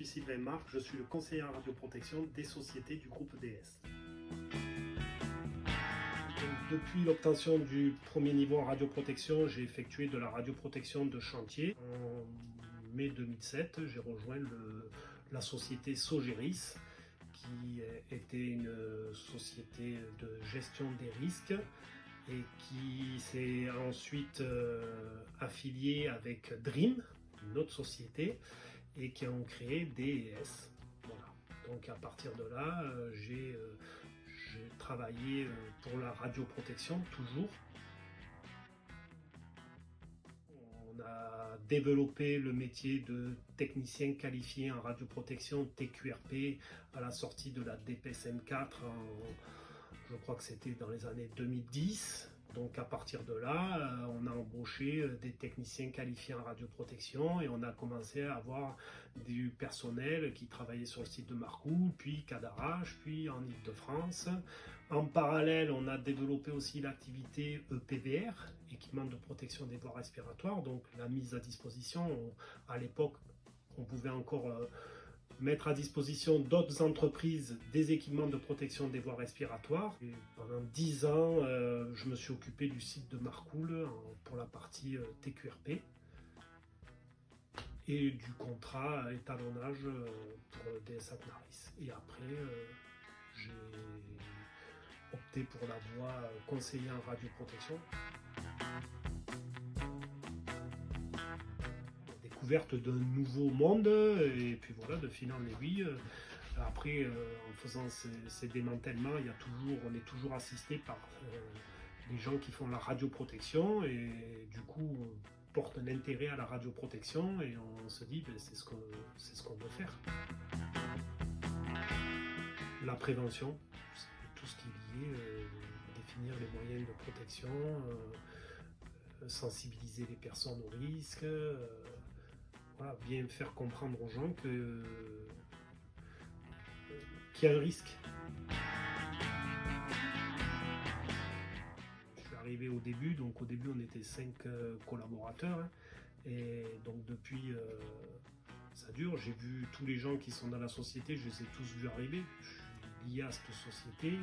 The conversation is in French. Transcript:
suis Sylvain Marc, je suis le conseiller en radioprotection des sociétés du groupe EDS. Depuis l'obtention du premier niveau en radioprotection, j'ai effectué de la radioprotection de chantier. En mai 2007, j'ai rejoint la société Sogeris, qui était une société de gestion des risques et qui s'est ensuite affiliée avec Dream, une autre société, et qui ont créé DES. Voilà. Donc à partir de là, j'ai travaillé pour la radioprotection toujours. On a développé le métier de technicien qualifié en radioprotection TQRP à la sortie de la DPSM 4 je crois que c'était dans les années 2010. Donc à partir de là, on a embauché des techniciens qualifiés en radioprotection et on a commencé à avoir du personnel qui travaillait sur le site de Marcoule, puis Cadarache, puis en Ile-de-France. En parallèle, on a développé aussi l'activité EPVR, équipement de protection des voies respiratoires, donc la mise à disposition. À l'époque, on pouvait encore mettre à disposition d'autres entreprises des équipements de protection des voies respiratoires. Et pendant 10 ans, je me suis occupé du site de Marcoule pour la partie TQRP et du contrat étalonnage pour DSA Cnaris. Et après, j'ai opté pour la voie conseiller en radioprotection. Découverte d'un nouveau monde et puis voilà, de fil en aiguille. Après, en faisant ces démantèlements, on est toujours assisté par les gens qui font la radioprotection et du coup portent un intérêt à la radioprotection et on se dit c'est ce qu'on veut faire. La prévention, c'est tout ce qui est lié, définir les moyens de protection, sensibiliser les personnes au risque. Voilà, bien faire comprendre aux gens qu'il y a un risque. Je suis arrivé au début, donc au début on était 5 collaborateurs, et donc depuis ça dure. J'ai vu tous les gens qui sont dans la société, je les ai tous vus arriver. Je suis lié à cette société.